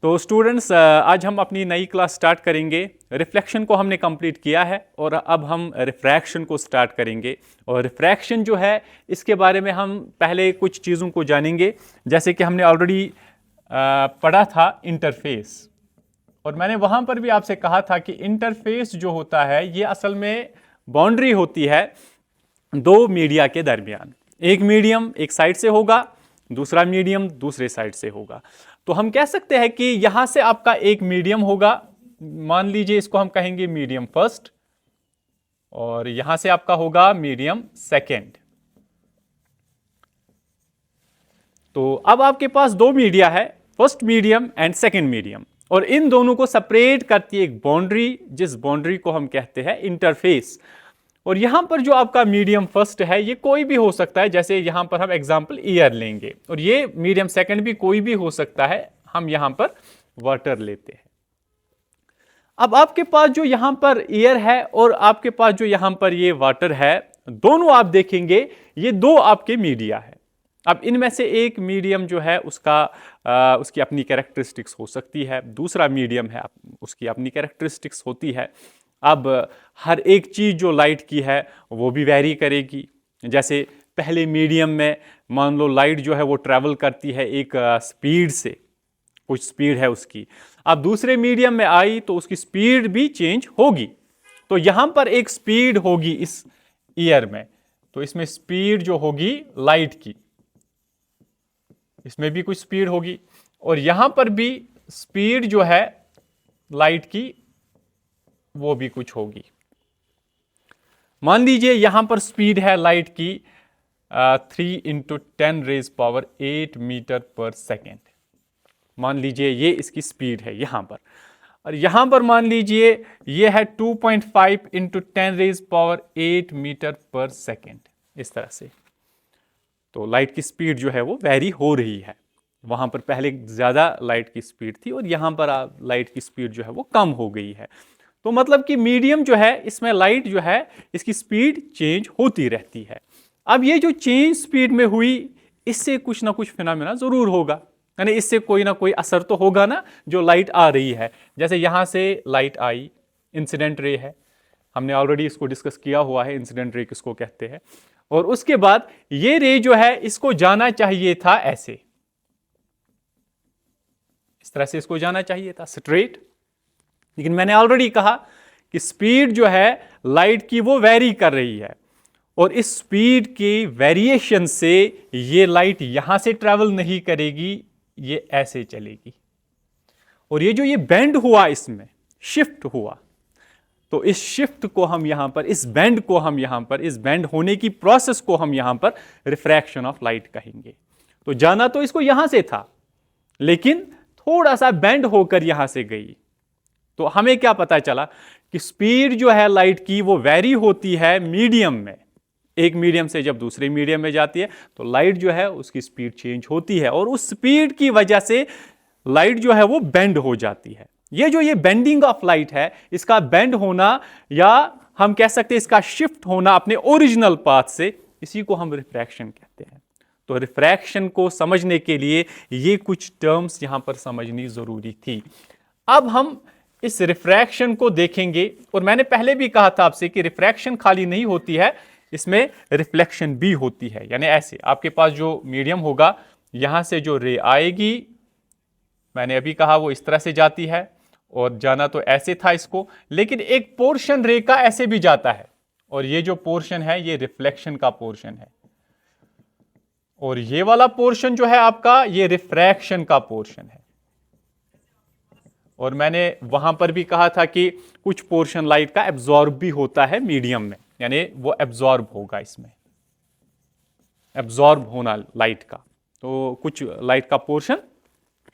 तो स्टूडेंट्स आज हम अपनी नई क्लास स्टार्ट करेंगे। रिफ्लेक्शन को हमने कंप्लीट किया है और अब हम रिफ्रैक्शन को स्टार्ट करेंगे। और रिफ्रैक्शन जो है इसके बारे में हम पहले कुछ चीज़ों को जानेंगे, जैसे कि हमने ऑलरेडी पढ़ा था इंटरफेस, और मैंने वहाँ पर भी आपसे कहा था कि इंटरफेस जो होता है ये असल में बाउंड्री होती है दो मीडिया के दरमियान। एक मीडियम एक साइड से होगा, दूसरा मीडियम दूसरे साइड से होगा। तो हम कह सकते हैं कि यहां से आपका एक मीडियम होगा, मान लीजिए इसको हम कहेंगे मीडियम फर्स्ट, और यहां से आपका होगा मीडियम सेकेंड। तो अब आपके पास दो मीडिया है, first medium and second medium, और इन दोनों को सेपरेट करती है एक बाउंड्री, जिस बाउंड्री को हम कहते हैं इंटरफेस। और यहां पर जो आपका मीडियम फर्स्ट है ये कोई भी हो सकता है, जैसे यहां पर हम एग्जांपल ईयर लेंगे, और ये मीडियम सेकंड भी कोई भी हो सकता है, हम यहां पर वाटर लेते हैं। अब आपके पास जो यहां पर ईयर है और आपके पास जो यहां पर ये वाटर है, दोनों आप देखेंगे ये दो आपके मीडिया है। अब इनमें से एक मीडियम जो है उसकी अपनी कैरेक्टरिस्टिक्स हो सकती है, दूसरा मीडियम है उसकी अपनी कैरेक्टरिस्टिक्स होती है। अब हर एक चीज़ जो लाइट की है वो भी वैरी करेगी। जैसे पहले मीडियम में मान लो लाइट जो है वो ट्रैवल करती है एक स्पीड से, कुछ स्पीड है उसकी। अब दूसरे मीडियम में आई तो उसकी स्पीड भी चेंज होगी। तो यहाँ पर एक स्पीड होगी इस ईयर में, तो इसमें स्पीड जो होगी लाइट की, इसमें भी कुछ स्पीड होगी, और यहाँ पर भी स्पीड जो है लाइट की वो भी कुछ होगी। मान लीजिए यहां पर स्पीड है लाइट की 3 × 10 रेज पावर 8 मीटर पर सेकेंड। मान लीजिए ये इसकी स्पीड है यहां पर, और यहां पर मान लीजिए ये है 2.5 × 10 रेज पावर 8 मीटर पर सेकेंड। इस तरह से तो लाइट की स्पीड जो है वो वेरी हो रही है। वहां पर पहले ज्यादा लाइट की स्पीड थी और यहां पर लाइट की स्पीड जो है वो कम हो गई है। तो मतलब कि मीडियम जो है इसमें लाइट जो है इसकी स्पीड चेंज होती रहती है। अब ये जो चेंज स्पीड में हुई, इससे कुछ ना कुछ फिनोमेना जरूर होगा, यानी इससे कोई ना कोई असर तो होगा ना जो लाइट आ रही है। जैसे यहां से लाइट आई, इंसिडेंट रे है, हमने ऑलरेडी इसको डिस्कस किया हुआ है, इंसिडेंट रे किसको कहते हैं। और उसके बाद ये रे जो है इसको जाना चाहिए था ऐसे, इस तरह से इसको जाना चाहिए था स्ट्रेट, लेकिन मैंने ऑलरेडी कहा कि स्पीड जो है लाइट की वो वेरी कर रही है, और इस स्पीड की वेरिएशन से ये लाइट यहां से ट्रैवल नहीं करेगी, ये ऐसे चलेगी। और ये जो ये बेंड हुआ, इसमें शिफ्ट हुआ, तो इस शिफ्ट को हम यहां पर, इस बेंड को हम यहां पर, इस बेंड होने की प्रोसेस को हम यहां पर रिफ्रैक्शन ऑफ लाइट कहेंगे। तो जाना तो इसको यहां से था, लेकिन थोड़ा सा बेंड होकर यहां से गई। तो हमें क्या पता चला कि स्पीड जो है लाइट की वो वेरी होती है मीडियम में। एक मीडियम से जब दूसरे मीडियम में जाती है तो लाइट जो है उसकी स्पीड चेंज होती है, और उस स्पीड की वजह से लाइट जो है वो बेंड हो जाती है। ये बेंडिंग ऑफ लाइट है, इसका बेंड होना, या हम कह सकते हैं इसका शिफ्ट होना अपने ओरिजिनल पाथ से, इसी को हम रिफ्रैक्शन कहते हैं। तो रिफ्रैक्शन को समझने के लिए ये कुछ टर्म्स यहां पर समझनी जरूरी थी। अब हम इस रिफ्रैक्शन को देखेंगे, और मैंने पहले भी कहा था आपसे कि रिफ्रैक्शन खाली नहीं होती है, इसमें रिफ्लेक्शन भी होती है। यानी ऐसे आपके पास जो मीडियम होगा, यहां से जो रे आएगी, मैंने अभी कहा वो इस तरह से जाती है, और जाना तो ऐसे था इसको, लेकिन एक पोर्शन रे का ऐसे भी जाता है, और ये जो पोर्शन है ये रिफ्लेक्शन का पोर्शन है, और ये वाला पोर्शन जो है आपका ये रिफ्रैक्शन का पोर्शन है। और मैंने वहां पर भी कहा था कि कुछ पोर्शन लाइट का एब्जॉर्ब भी होता है मीडियम में, यानी वो एब्जॉर्ब होगा, इसमें एब्जॉर्ब होना लाइट का, तो कुछ लाइट का पोर्शन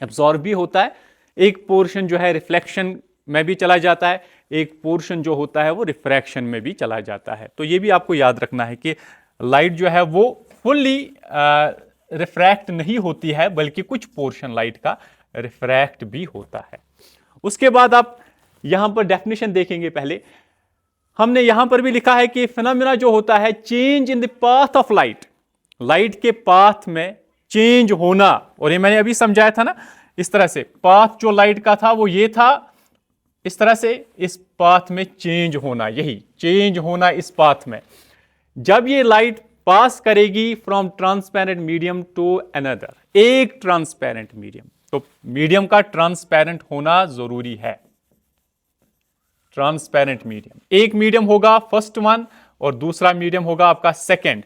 एब्जॉर्ब भी होता है। एक पोर्शन जो है रिफ्लेक्शन में भी चला जाता है, एक पोर्शन जो होता है वो रिफ्रैक्शन में भी चला जाता है। तो ये भी आपको याद रखना है कि लाइट जो है वो फुल्ली रिफ्रैक्ट नहीं होती है, बल्कि कुछ पोर्शन लाइट का रिफ्रैक्ट भी होता है। उसके बाद आप यहां पर डेफिनेशन देखेंगे। पहले हमने यहां पर भी लिखा है कि फिनोमेना जो होता है change in the path of light, light के पाथ में चेंज होना, और ये मैंने अभी समझाया था ना, इस तरह से पाथ जो लाइट का था वो ये था, इस तरह से इस पाथ में चेंज होना, यही चेंज होना इस पाथ में। जब ये लाइट पास करेगी from transparent medium to another, एक ट्रांसपेरेंट मीडियम, तो मीडियम का ट्रांसपेरेंट होना जरूरी है। ट्रांसपेरेंट मीडियम, एक मीडियम होगा फर्स्ट वन और दूसरा मीडियम होगा आपका सेकंड।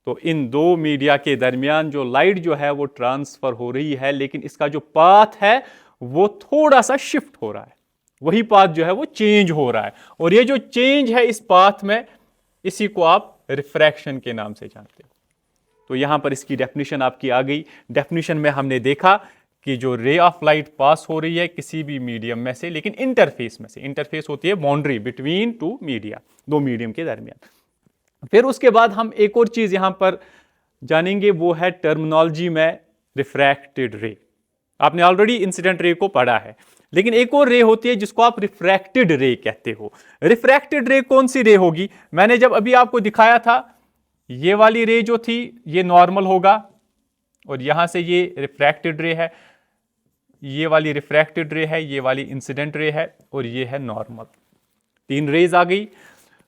तो इन दो मीडिया के दरमियान जो लाइट जो है वो ट्रांसफर हो रही है, लेकिन इसका जो पाथ है वो थोड़ा सा शिफ्ट हो रहा है, वही पाथ जो है वो चेंज हो रहा है। और ये जो चेंज है इस पाथ में, इसी को आप रिफ्रैक्शन के नाम से जानते हो। तो यहां पर इसकी डेफिनेशन आपकी आ गई। डेफिनेशन में हमने देखा कि जो रे ऑफ लाइट पास हो रही है किसी भी मीडियम में से, लेकिन इंटरफेस में से, इंटरफेस होती है बाउंड्री बिटवीन टू मीडिया, दो मीडियम के दरमियान। फिर उसके बाद हम एक और चीज यहां पर जानेंगे, वो है टर्मिनोलॉजी में रिफ्रैक्टेड रे। आपने ऑलरेडी इंसिडेंट रे को पढ़ा है, लेकिन एक और रे होती है जिसको आप रिफ्रैक्टेड रे कहते हो। रिफ्रैक्टेड रे कौन सी रे होगी? मैंने जब अभी आपको दिखाया था, ये वाली रे जो थी ये नॉर्मल होगा, और यहां से ये रिफ्रैक्टेड रे है, ये वाली रिफ्रैक्टेड रे है, ये वाली इंसिडेंट रे है, और ये है नॉर्मल। तीन रेज आ गई।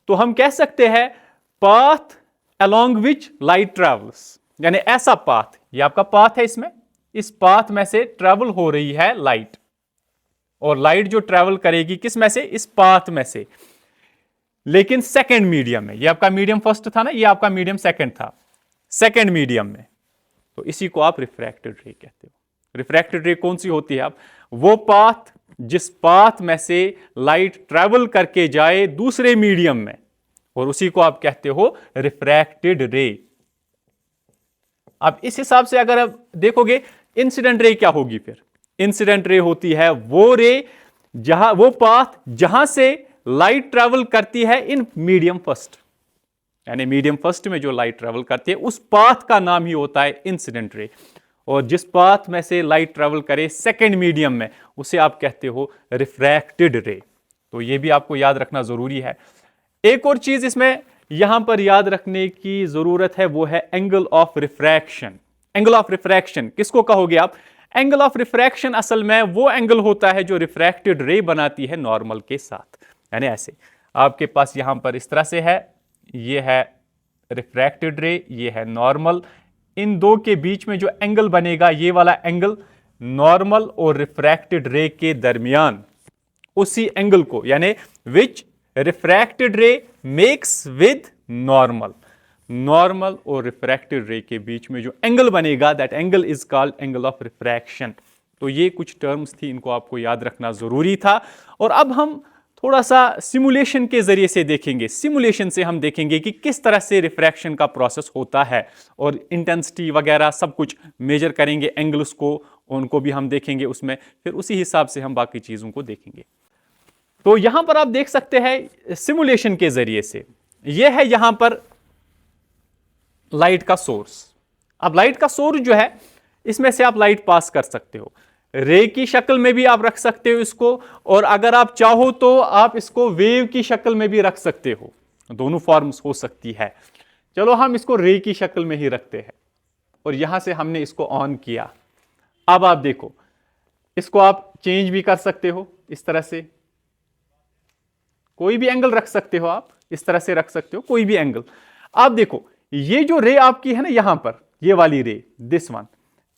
तो हम कह सकते हैं path along which light travels, यानी ऐसा पाथ, ये आपका पाथ है, इसमें इस पाथ में से ट्रेवल हो रही है लाइट, और लाइट जो ट्रेवल करेगी किस में से? इस पाथ में से, लेकिन सेकंड मीडियम में। ये आपका मीडियम फर्स्ट था ना, ये आपका मीडियम सेकंड था, सेकंड मीडियम में। तो इसी को आप रिफ्रैक्टेड रे कहते हो। रिफ्रैक्टेड रे कौन सी होती है? आप वो पाथ जिस पाथ में से लाइट ट्रेवल करके जाए दूसरे मीडियम में, और उसी को आप कहते हो रिफ्रैक्टेड रे। अब इस हिसाब से अगर आप देखोगे इंसिडेंट रे क्या होगी? फिर इंसिडेंट रे होती है वो रे जहां, वो पाथ जहां से लाइट ट्रेवल करती है इन मीडियम फर्स्ट, यानी मीडियम फर्स्ट में जो लाइट ट्रेवल करती है उस पाथ का नाम ही होता है इंसिडेंट रे। और जिस पाथ में से लाइट ट्रेवल करे सेकंड मीडियम में, उसे आप कहते हो रिफ्रैक्टेड रे। तो यह भी आपको याद रखना जरूरी है। एक और चीज इसमें यहां पर याद रखने की जरूरत है, वो है angle of refraction. Angle of refraction किसको कहोगे आप? एंगल ऑफ रिफ्रैक्शन असल में वो एंगल होता है जो रिफ्रैक्टेड रे बनाती है नॉर्मल के साथ। यानी ऐसे आपके पास यहां पर इस तरह से है, ये है रिफ्रैक्टेड रे, ये है नॉर्मल। इन दो के बीच में जो एंगल बनेगा, ये वाला एंगल नॉर्मल और रिफ्रैक्टेड रे के दरमियान, उसी एंगल को, यानी which refracted ray makes with normal, normal और रिफ्रैक्टेड रे के बीच में जो एंगल बनेगा, that angle is called angle of refraction. तो ये कुछ टर्म्स थी, इनको आपको याद रखना जरूरी था। और अब हम थोड़ा सा सिमुलेशन के जरिए से देखेंगे। सिमुलेशन से हम देखेंगे कि किस तरह से रिफ्रैक्शन का प्रोसेस होता है, और इंटेंसिटी वगैरह सब कुछ मेजर करेंगे, एंगल्स को, उनको भी हम देखेंगे उसमें, फिर उसी हिसाब से हम बाकी चीजों को देखेंगे। तो यहां पर आप देख सकते हैं सिमुलेशन के जरिए से, यह है यहां पर लाइट का सोर्स। अब लाइट का सोर्स जो है, इसमें से आप लाइट पास कर सकते हो, रे की शक्ल में भी आप रख सकते हो इसको, और अगर आप चाहो तो आप इसको वेव की शक्ल में भी रख सकते हो, दोनों फॉर्म्स हो सकती है। चलो हम इसको रे की शक्ल में ही रखते हैं, और यहां से हमने इसको ऑन किया। अब आप देखो, इसको आप चेंज भी कर सकते हो, इस तरह से कोई भी एंगल रख सकते हो, आप इस तरह से रख सकते हो कोई भी एंगल। आप देखो, ये जो रे आपकी है ना यहां पर, ये वाली रे, दिस वन,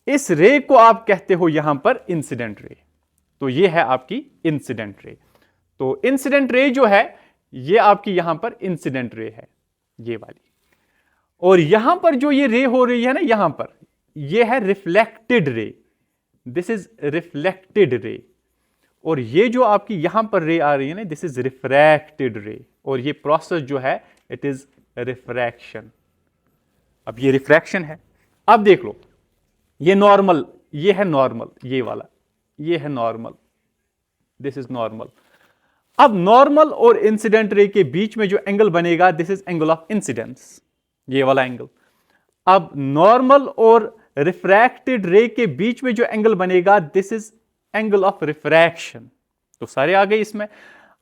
इस रे को आप कहते हो यहां पर इंसिडेंट रे। तो ये है आपकी इंसिडेंट रे। तो इंसिडेंट रे जो है, ये आपकी यहां पर इंसिडेंट रे है, ये वाली। और यहां पर जो ये रे हो रही है ना यहां पर, ये है reflected ray, this is reflected ray. और ये जो आपकी यहां पर रे आ रही है ना, दिस इज रिफ्रैक्टेड रे। और ये प्रोसेस जो है, इट इज रिफ्रैक्शन। अब ये रिफ्रैक्शन है। अब देख लो, ये नॉर्मल, ये है नॉर्मल, ये वाला, ये है नॉर्मल, दिस इज नॉर्मल। अब नॉर्मल और इंसिडेंट रे के बीच में जो एंगल बनेगा, this is angle of incidence, ये वाला एंगल। अब नॉर्मल और रिफ्रैक्टेड रे के बीच में जो एंगल बनेगा, this is angle of refraction. तो सारे आ गए इसमें।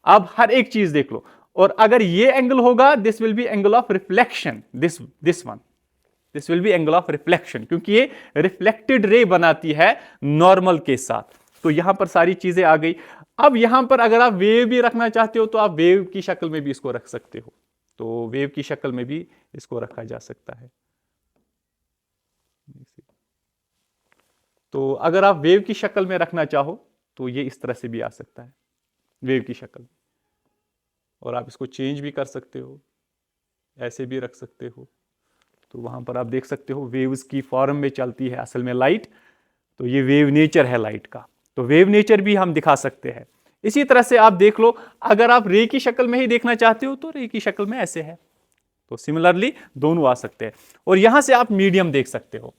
अब हर एक चीज देख लो, और अगर ये एंगल होगा, this will be angle of reflection, this one. This will be angle of reflection, क्योंकि ये रिफ्लेक्टेड रे बनाती है नॉर्मल के साथ। तो यहां पर सारी चीजें आ गई। अब यहां पर अगर आप वेव भी रखना चाहते हो तो आप वेव की शक्ल में भी इसको रख सकते हो, तो वेव की शक्ल में भी इसको रखा जा सकता है। तो अगर आप वेव की शक्ल में रखना चाहो तो ये इस तरह से भी आ सकता है, वेव की शक्ल, और आप इसको चेंज भी कर सकते हो, ऐसे भी रख सकते हो। तो वहां पर आप देख सकते हो वेव्स की फॉर्म में चलती है असल में लाइट, तो ये वेव नेचर है लाइट का, तो वेव नेचर भी हम दिखा सकते हैं। इसी तरह से आप देख लो, अगर आप रे की शक्ल में ही देखना चाहते हो तो रे की शक्ल में ऐसे है, तो सिमिलरली दोनों आ सकते हैं। और यहां से आप मीडियम देख सकते हो,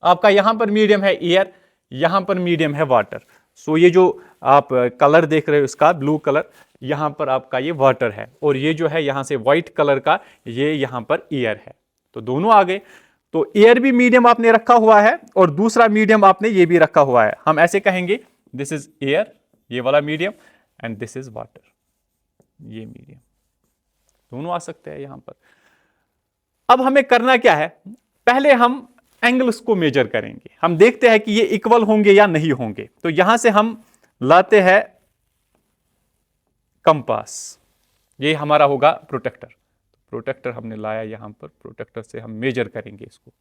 आपका यहां पर मीडियम है एयर, यहां पर मीडियम है वाटर। सो ये जो आप कलर देख रहे हो इसका ब्लू कलर, यहां पर आपका ये वाटर है, और ये जो है यहां से व्हाइट कलर का ये यहां पर एयर है, तो दोनों आ गए। तो एयर भी मीडियम आपने रखा हुआ है और दूसरा मीडियम आपने ये भी रखा हुआ है। हम ऐसे कहेंगे दिस इज एयर, ये वाला medium, and this is water, ये मीडियम, दोनों आ सकते हैं यहां पर। अब हमें करना क्या है, पहले हम एंगल्स को मेजर करेंगे, हम देखते हैं कि ये इक्वल होंगे या नहीं होंगे। तो यहां से हम लाते हैं कंपास, ये हमारा होगा प्रोटेक्टर, प्रोटेक्टर हमने लाया यहां पर, प्रोटेक्टर से हम मेजर करेंगे इसको।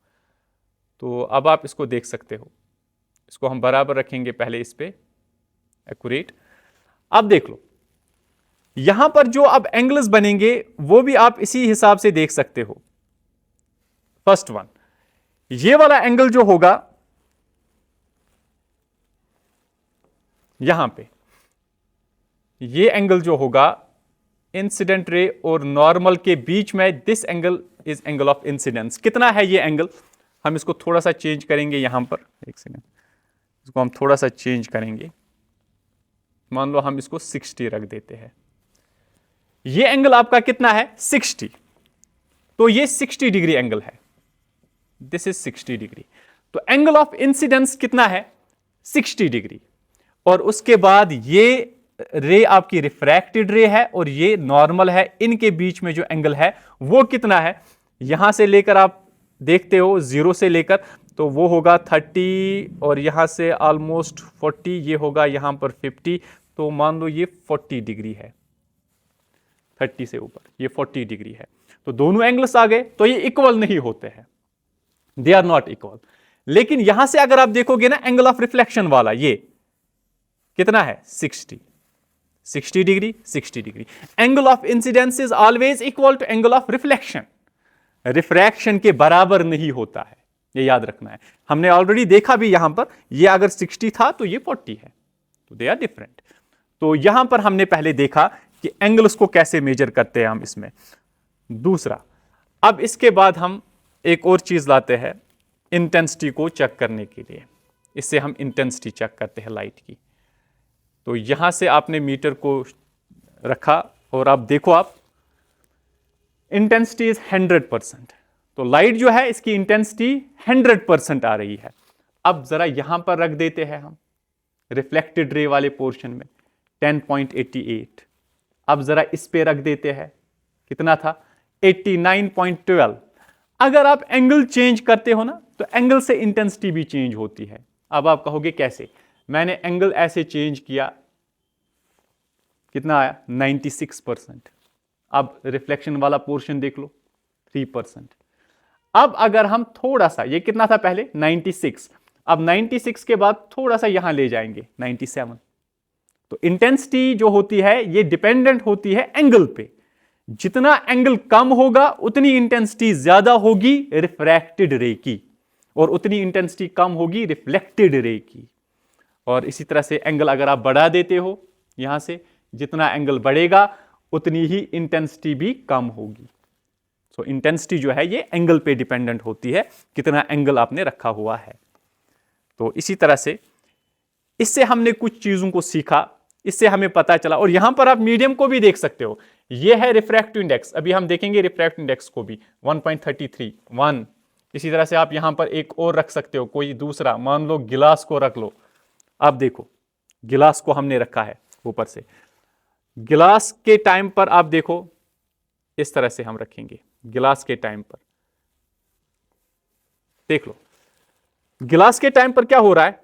तो अब आप इसको देख सकते हो, इसको हम बराबर रखेंगे पहले इस पे एक्यूरेट। अब देख लो यहां पर जो अब एंगल्स बनेंगे वो भी आप इसी हिसाब से देख सकते हो। फर्स्ट वन, ये वाला एंगल जो होगा यहां पे, ये एंगल जो होगा इंसिडेंट रे और नॉर्मल के बीच में, this angle is angle of incidence. कितना है ये एंगल, हम इसको थोड़ा सा चेंज करेंगे यहां पर, एक सेकेंड, इसको हम थोड़ा सा चेंज करेंगे, मान लो हम इसको 60 रख देते हैं। ये एंगल आपका कितना है 60, तो ये 60 डिग्री एंगल है, दिस इज 60 डिग्री। तो एंगल ऑफ इंसिडेंस कितना है 60 डिग्री, और उसके बाद ये रे आपकी रिफ्रैक्टेड रे है और ये नॉर्मल है, इनके बीच में जो एंगल है वो कितना है, यहां से लेकर आप देखते हो 0 से लेकर, तो वो होगा 30, और यहां से ऑलमोस्ट 40, ये होगा यहां पर 50, तो मान लो ये 40 डिग्री है, 30 से ऊपर ये 40 डिग्री है। तो दोनों एंगल्स आ गए, तो ये इक्वल नहीं होते हैं, दे आर नॉट इक्वल। लेकिन यहां से अगर आप देखोगे ना एंगल ऑफ रिफ्लेक्शन वाला, ये कितना है 60 degree, 60 degree. Angle of incidence is always equal to angle of reflection, refraction के बराबर नहीं होता है, ये याद रखना है। हमने ऑलरेडी देखा भी यहां पर, ये अगर 60 था तो ये 40 है, तो दे आर डिफरेंट। तो यहां पर हमने पहले देखा कि एंगल्स को कैसे मेजर करते हैं हम इसमें। दूसरा, अब इसके बाद हम एक और चीज लाते हैं इंटेंसिटी को चेक करने के लिए, इससे हम इंटेंसिटी चेक करते हैं लाइट की। तो यहां से आपने मीटर को रखा और आप देखो, आप इंटेंसिटी इज 100%, तो लाइट जो है इसकी इंटेंसिटी 100% आ रही है। अब जरा यहां पर रख देते हैं हम रिफ्लेक्टेड रे वाले पोर्शन में 10.88, अब जरा इस पे रख देते हैं, कितना था 89.12। अगर आप एंगल चेंज करते हो ना तो एंगल से इंटेंसिटी भी चेंज होती है। अब आप कहोगे कैसे, मैंने एंगल ऐसे चेंज किया, कितना आया 96%। अब रिफ्लेक्शन वाला पोर्शन देख लो 3%। अब अगर हम थोड़ा सा, ये कितना था पहले 96, अब 96 के बाद थोड़ा सा यहां ले जाएंगे 97। तो इंटेंसिटी जो होती है ये डिपेंडेंट होती है एंगल पे, जितना एंगल कम होगा उतनी इंटेंसिटी ज्यादा होगी रिफ्रैक्टेड रे की, और उतनी इंटेंसिटी कम होगी रिफ्लेक्टेड रे की। और इसी तरह से एंगल अगर आप बढ़ा देते हो यहां से, जितना एंगल बढ़ेगा उतनी ही इंटेंसिटी भी कम होगी। सो इंटेंसिटी जो है ये एंगल पे डिपेंडेंट होती है, कितना एंगल आपने रखा हुआ है। तो इसी तरह से इससे हमने कुछ चीजों को सीखा, इससे हमें पता चला। और यहां पर आप मीडियम को भी देख सकते हो, ये है रिफ्रैक्टिव इंडेक्स, अभी हम देखेंगे रिफ्रैक्टिव इंडेक्स को भी 1.33 1। इसी तरह से आप यहां पर एक और रख सकते हो, कोई दूसरा, मान लो गिलास को रख लो। आप देखो गिलास को हमने रखा है ऊपर से, गिलास के टाइम पर आप देखो इस तरह से हम रखेंगे गिलास के टाइम पर, देख लो, गिलास के टाइम पर क्या हो रहा है,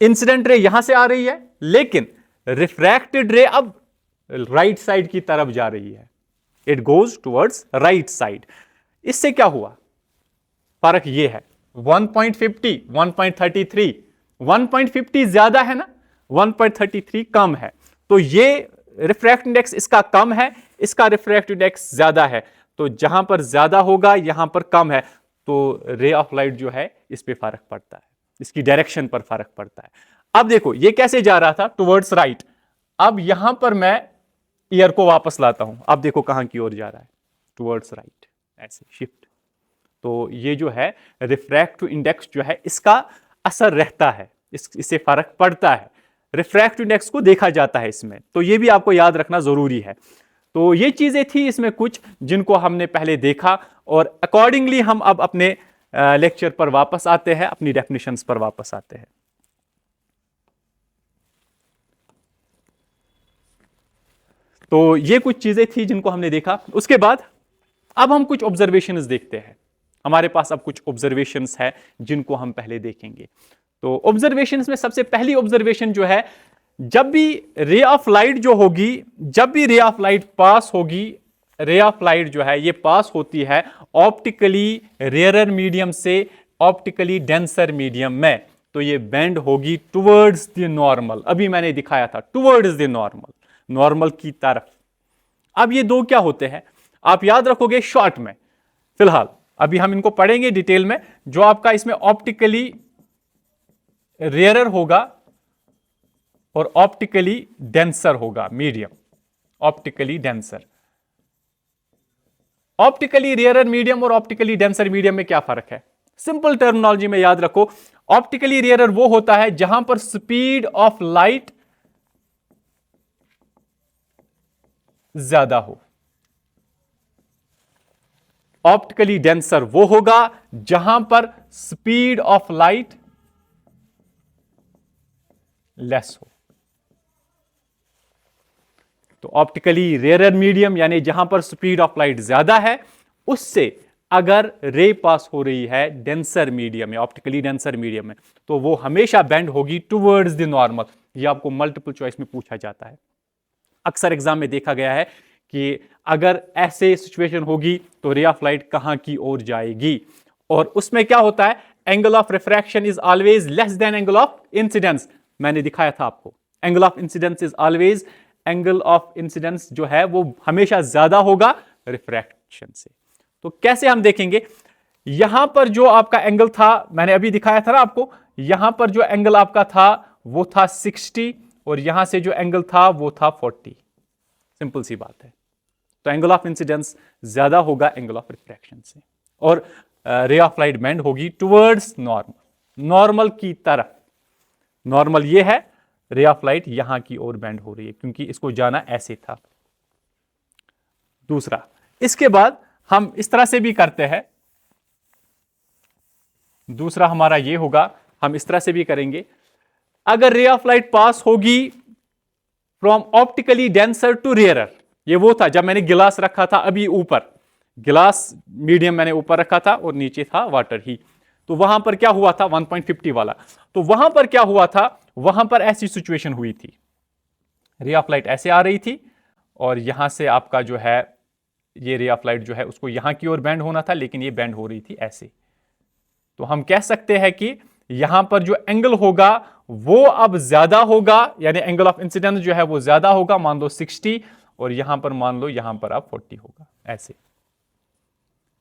इंसिडेंट रे यहां से आ रही है, लेकिन रिफ्रैक्टेड रे अब राइट साइड की तरफ जा रही है, it goes towards right side. इससे क्या हुआ, फर्क ये है 1.50 1.33, 1.50 ज्यादा है ना, 1.33 कम है, तो ये रिफ्रैक्ट इंडेक्स इसका कम है, इसका रिफ्रैक्ट इंडेक्स ज्यादा है, तो जहां पर ज्यादा होगा यहां पर कम है, तो रे ऑफ लाइट जो है इस पे फर्क पड़ता है, इसकी डायरेक्शन पर फर्क पड़ता है। अब देखो ये कैसे जा रहा था, टुवर्ड्स राइट, अब यहां पर मैं ईयर को वापस लाता हूं, अब देखो कहां की ओर जा रहा है, टुवर्ड्स राइट, ऐसे शिफ्ट। तो ये जो है रिफ्रैक्टिव इंडेक्स जो है इसका असर रहता है, इससे फर्क पड़ता है, रिफ्रैक्टिव इंडेक्स को देखा जाता है इसमें, तो ये भी आपको याद रखना जरूरी है। तो ये चीजें थी इसमें कुछ जिनको हमने पहले देखा, और अकॉर्डिंगली हम अब अपने लेक्चर पर वापस आते हैं, अपनी डेफिनेशंस पर वापस आते हैं। तो ये कुछ चीजें थी जिनको हमने देखा। उसके बाद अब हम कुछ ऑब्जर्वेशंस देखते हैं, हमारे पास अब कुछ ऑब्जर्वेशंस है जिनको हम पहले देखेंगे। तो ऑब्जर्वेशंस में सबसे पहली ऑब्जर्वेशन जो है, जब भी रे ऑफ लाइट जो होगी, जब भी रे ऑफ लाइट पास होगी, रे ऑफ लाइट जो है ये पास होती है ऑप्टिकली रेयरर मीडियम से ऑप्टिकली डेंसर मीडियम में, तो ये बेंड होगी टुवर्ड्स द नॉर्मल। अभी मैंने दिखाया था टुवर्ड्स द नॉर्मल, नॉर्मल की तरफ। अब ये दो क्या होते हैं आप याद रखोगे शॉर्ट में, फिलहाल अभी हम इनको पढ़ेंगे डिटेल में। जो आपका इसमें ऑप्टिकली रेयरर होगा और ऑप्टिकली डेंसर होगा medium, optically denser. Optically rarer medium और ऑप्टिकली डेंसर मीडियम में क्या फर्क है, सिंपल टर्मिनोलॉजी में याद रखो, ऑप्टिकली रेयरर वो होता है जहां पर स्पीड ऑफ लाइट ज्यादा हो, ऑप्टिकली डेंसर वो होगा जहां पर स्पीड ऑफ लाइट लेस हो। तो ऑप्टिकली रेयरर मीडियम यानी जहां पर स्पीड ऑफ लाइट ज्यादा है, उससे अगर रे पास हो रही है डेंसर मीडियम में, ऑप्टिकली डेंसर मीडियम में, तो वो हमेशा बेंड होगी टुवर्ड्स द नॉर्मल। ये आपको मल्टीपल चॉइस में पूछा जाता है, अक्सर एग्जाम में देखा गया है कि अगर ऐसे सिचुएशन होगी तो रे ऑफ लाइट कहां की ओर जाएगी, और उसमें क्या होता है, angle of refraction is always less than angle of incidence. मैंने दिखाया था आपको, angle of incidence is always, angle of incidence जो है वो हमेशा ज्यादा होगा रिफ्रैक्शन से। तो कैसे हम देखेंगे, यहां पर जो आपका एंगल था, मैंने अभी दिखाया था ना आपको, यहां पर जो एंगल आपका था वो था 60 और यहां से जो एंगल था वो था 40, सिंपल सी बात है। तो एंगल ऑफ इंसिडेंस ज्यादा होगा एंगल ऑफ रिफ्रैक्शन से, और रे ऑफ लाइट बेंड होगी टुवर्ड्स नॉर्मल, नॉर्मल की तरफ। नॉर्मल ये है, रे ऑफ लाइट यहां की ओर बेंड हो रही है क्योंकि इसको जाना ऐसे था। दूसरा, इसके बाद हम इस तरह से भी करते हैं, दूसरा हमारा ये होगा, हम इस तरह से भी करेंगे, अगर रे ऑफ लाइट पास होगी from optically denser to rarer, ये वो था जब मैंने गिलास रखा था अभी ऊपर, गिलास मीडियम मैंने ऊपर रखा था और नीचे था वाटर ही, तो वहां पर क्या हुआ था 1.50 वाला, तो वहां पर क्या हुआ था, वहां पर ऐसी सिचुएशन हुई थी, रे ऑफ लाइट ऐसे आ रही थी और यहां से आपका जो है ये रे ऑफ लाइट जो है उसको यहां की ओर बेंड होना था, लेकिन ये बेंड हो रही थी ऐसे। तो हम कह सकते हैं कि यहां पर जो एंगल होगा वो अब ज्यादा होगा, यानी एंगल ऑफ इंसिडेंस जो है वो ज्यादा होगा, मान लो 60, और यहां पर मान लो यहां पर अब 40 होगा ऐसे।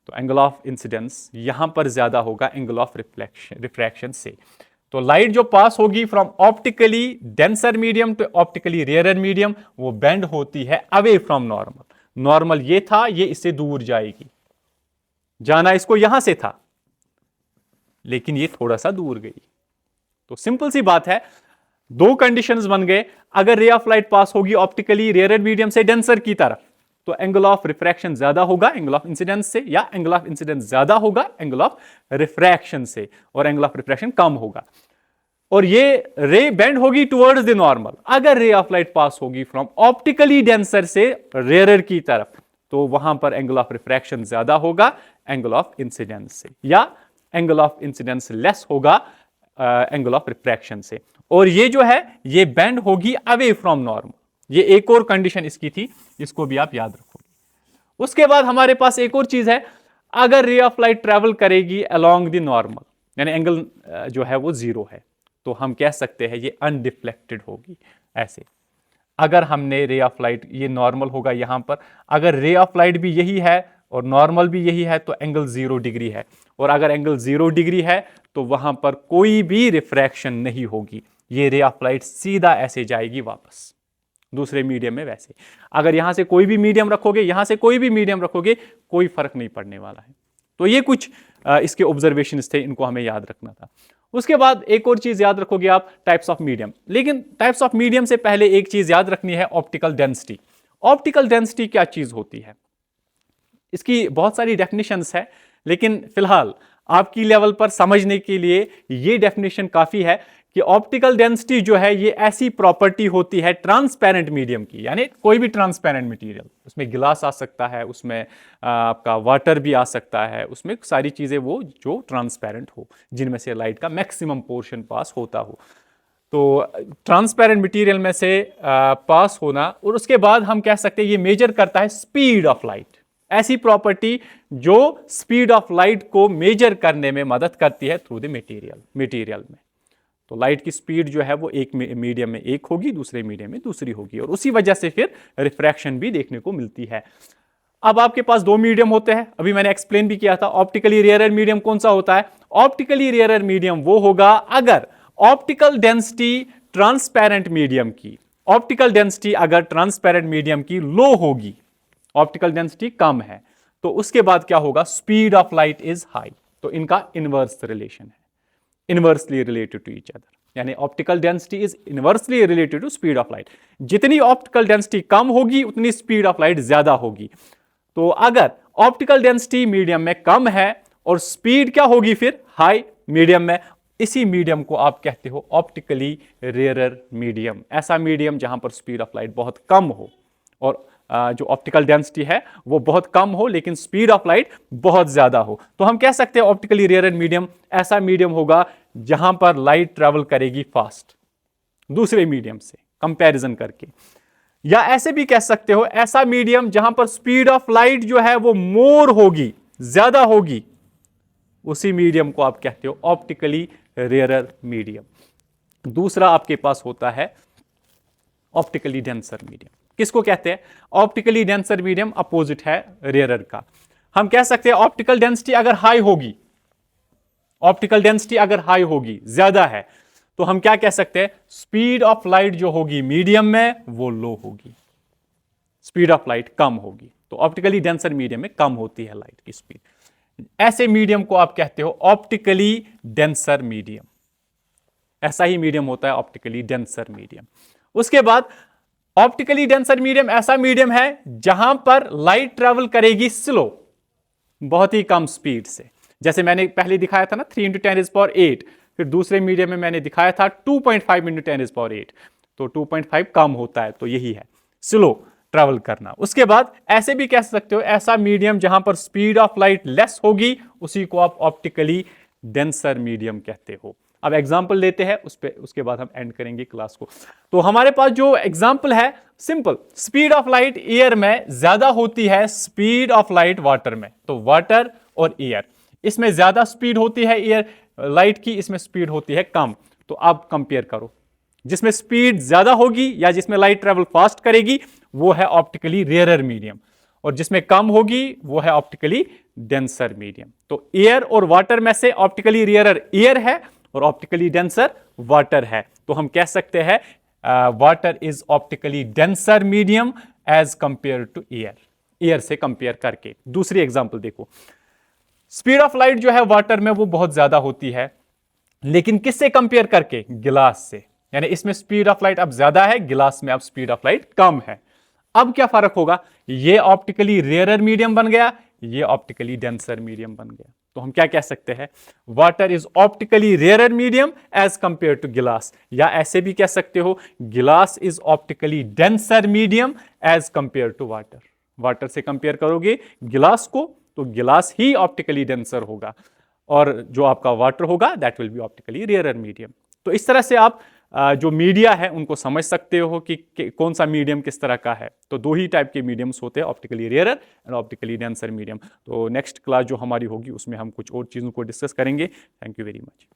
तो एंगल ऑफ इंसिडेंस यहां पर ज्यादा होगा एंगल ऑफ रिफ्रैक्शन से। तो लाइट जो पास होगी from optically denser medium to optically rarer medium, वो बेंड होती है अवे फ्रॉम नॉर्मल। नॉर्मल ये था, ये इससे दूर जाएगी, जाना इसको यहां से था लेकिन ये थोड़ा सा दूर गई। तो सिंपल सी बात है, दो कंडीशंस बन गए, अगर रे ऑफ लाइट पास होगी ऑप्टिकली रेयरर मीडियम से डेंसर की तरफ, तो एंगल ऑफ रिफ्रैक्शन ज्यादा होगा एंगल ऑफ इंसिडेंस से, या एंगल ऑफ इंसिडेंस ज्यादा होगा एंगल ऑफ रिफ्रैक्शन से, और एंगल ऑफ रिफ्रैक्शन कम होगा, और ये रे बेंड होगी टुवर्ड्स द नॉर्मल। अगर रे ऑफ लाइट पास होगी फ्रॉम ऑप्टिकली डेंसर से रेयरर की तरफ, तो वहां पर एंगल ऑफ रिफ्रैक्शन ज्यादा होगा एंगल ऑफ इंसिडेंस से, या एंगल ऑफ इंसिडेंस लेस होगा एंगल ऑफ रिफ्रैक्शन से, और ये जो है ये बेंड होगी अवे फ्रॉम नॉर्मल। ये एक और कंडीशन इसकी थी, इसको भी आप याद रखोगे। उसके बाद हमारे पास एक और चीज है, अगर रे ऑफ लाइट ट्रेवल करेगी अलोंग द नॉर्मल, यानी एंगल जो है वो जीरो है, तो हम कह सकते हैं ये अनडिफ्लेक्टेड होगी। ऐसे अगर हमने रे ऑफ लाइट, ये नॉर्मल होगा यहां पर, अगर रे ऑफ लाइट भी यही है और नॉर्मल भी यही है तो एंगल 0 डिग्री है, और अगर एंगल 0 डिग्री है तो वहां पर कोई भी रिफ्रैक्शन नहीं होगी, ये रे ऑफ लाइट सीधा ऐसे जाएगी वापस दूसरे मीडियम में। वैसे अगर यहां से कोई भी मीडियम रखोगे, यहां से कोई भी मीडियम रखोगे, कोई फर्क नहीं पड़ने वाला है। तो ये कुछ इसके ऑब्जर्वेशंस थे, इनको हमें याद रखना था। उसके बाद एक और चीज याद रखोगे आप, टाइप्स ऑफ मीडियम। लेकिन टाइप्स ऑफ मीडियम से पहले एक चीज याद रखनी है, ऑप्टिकल डेंसिटी। ऑप्टिकल डेंसिटी क्या चीज होती है? इसकी बहुत सारी डेफिनेशंस है, लेकिन फिलहाल आपकी लेवल पर समझने के लिए ये डेफिनेशन काफी है कि ऑप्टिकल डेंसिटी जो है ये ऐसी प्रॉपर्टी होती है ट्रांसपेरेंट मीडियम की, यानी कोई भी ट्रांसपेरेंट मटेरियल, उसमें गिलास आ सकता है, उसमें आपका वाटर भी आ सकता है, उसमें सारी चीजें वो जो ट्रांसपेरेंट हो, जिनमें से लाइट का मैक्सिमम पोर्शन पास होता हो। तो ट्रांसपेरेंट मटेरियल में से पास होना, और उसके बाद हम कह सकते हैं ये मेजर करता है स्पीड ऑफ लाइट, ऐसी प्रॉपर्टी जो स्पीड ऑफ लाइट को मेजर करने में मदद करती है थ्रू द मटेरियल में। तो लाइट की स्पीड जो है वो एक मीडियम में एक होगी, दूसरे मीडियम में दूसरी होगी, और उसी वजह से फिर रिफ्रैक्शन भी देखने को मिलती है। अब आपके पास दो मीडियम होते हैं, अभी मैंने एक्सप्लेन भी किया था। ऑप्टिकली रेयरर मीडियम कौन सा होता है? ऑप्टिकली रेयरर मीडियम वो होगा अगर ऑप्टिकल डेंसिटी ट्रांसपेरेंट मीडियम की, ऑप्टिकल डेंसिटी अगर ट्रांसपेरेंट मीडियम की लो होगी, ऑप्टिकल डेंसिटी कम है, तो उसके बाद क्या होगा? Speed of light is high. तो इनका इनवर्स रिलेशन है, inversely related to each other, यानी optical density is inversely related to speed of light. जितनी ऑप्टिकल डेंसिटी कम होगी उतनी स्पीड ऑफ लाइट ज्यादा होगी। तो अगर ऑप्टिकल डेंसिटी मीडियम में कम है और स्पीड क्या होगी फिर? हाई मीडियम में, इसी मीडियम को आप कहते हो ऑप्टिकली रेयरर मीडियम। ऐसा मीडियम जहां पर स्पीड ऑफ लाइट बहुत कम हो और जो ऑप्टिकल डेंसिटी है वो बहुत कम हो, लेकिन स्पीड ऑफ लाइट बहुत ज्यादा हो, तो हम कह सकते हैं ऑप्टिकली रेयरर मीडियम ऐसा मीडियम होगा जहां पर लाइट ट्रेवल करेगी फास्ट दूसरे मीडियम से कंपैरिजन करके। या ऐसे भी कह सकते हो ऐसा मीडियम जहां पर स्पीड ऑफ लाइट जो है वो मोर होगी, ज्यादा होगी, उसी मीडियम को आप कहते हो ऑप्टिकली रेयरर मीडियम। दूसरा आपके पास होता है ऑप्टिकली डेंसर मीडियम। किसको कहते हैं? ऑप्टिकली डेंसर मीडियम अपोजिट है रेयरर का। हम कह सकते हैं ऑप्टिकल डेंसिटी अगर हाई होगी, ऑप्टिकल डेंसिटी अगर हाई होगी, ज्यादा है, तो हम क्या कह सकते हैं? स्पीड ऑफ लाइट जो होगी मीडियम में वो लो होगी, स्पीड ऑफ लाइट कम होगी। तो ऑप्टिकली डेंसर मीडियम में कम होती है लाइट की स्पीड। ऐसे मीडियम को आप कहते हो ऑप्टिकली डेंसर मीडियम। ऐसा ही मीडियम होता है ऑप्टिकली डेंसर मीडियम। उसके बाद ऑप्टिकली डेंसर मीडियम ऐसा मीडियम है जहां पर लाइट ट्रेवल करेगी स्लो, बहुत ही कम स्पीड से। जैसे मैंने पहले दिखाया था ना 3 × 10⁸, फिर दूसरे मीडियम में मैंने दिखाया था 2.5 × 10⁸, तो 2.5 कम होता है, तो यही है स्लो ट्रेवल करना। उसके बाद ऐसे भी कह सकते हो ऐसा मीडियम जहां पर स्पीड ऑफ लाइट लेस होगी, उसी को आप ऑप्टिकली डेंसर मीडियम कहते हो। अब एग्जाम्पल लेते हैं उस पे, उसके बाद हम एंड करेंगे क्लास को। तो हमारे पास जो एग्जाम्पल है simple, speed of light air में ज्यादा होती है स्पीड ऑफ लाइट वाटर में। तो वाटर और एयर, इसमें ज्यादा स्पीड होती है एयर लाइट की, इसमें स्पीड होती है कम। तो आप कंपेयर करो, जिसमें स्पीड ज्यादा होगी या जिसमें लाइट ट्रेवल फास्ट करेगी वो है ऑप्टिकली रेयरर मीडियम, और जिसमें कम होगी वो है ऑप्टिकली डेंसर मीडियम। तो एयर और वाटर में से ऑप्टिकली रेयरर एयर है और ऑप्टिकली डेंसर वाटर है। तो हम कह सकते हैं water is optically denser medium as compare to air, air से कंपेयर करके। दूसरी एग्जांपल देखो, स्पीड ऑफ लाइट जो है वाटर में वो बहुत ज्यादा होती है, लेकिन किससे कंपेयर करके? गिलास से। यानी इसमें स्पीड ऑफ लाइट अब ज्यादा है, गिलास में अब स्पीड ऑफ लाइट कम है। अब क्या फर्क होगा? ये ऑप्टिकली रेयरर मीडियम बन गया, ये ऑप्टिकली डेंसर मीडियम बन गया। तो हम क्या कह सकते हैं? Water is optically rarer medium as compare to glass, या ऐसे भी कह सकते हो glass is optically denser medium as compare to water. Water से कंपेयर करोगे गिलास को तो गिलास ही ऑप्टिकली डेंसर होगा, और जो आपका वाटर होगा that will be optically rarer medium. तो इस तरह से आप जो मीडिया है उनको समझ सकते हो कि कौन सा मीडियम किस तरह का है। तो दो ही टाइप के मीडियम्स होते हैं, optically rarer and optically denser medium. तो नेक्स्ट क्लास जो हमारी होगी उसमें हम कुछ और चीज़ों को डिस्कस करेंगे। Thank you very much.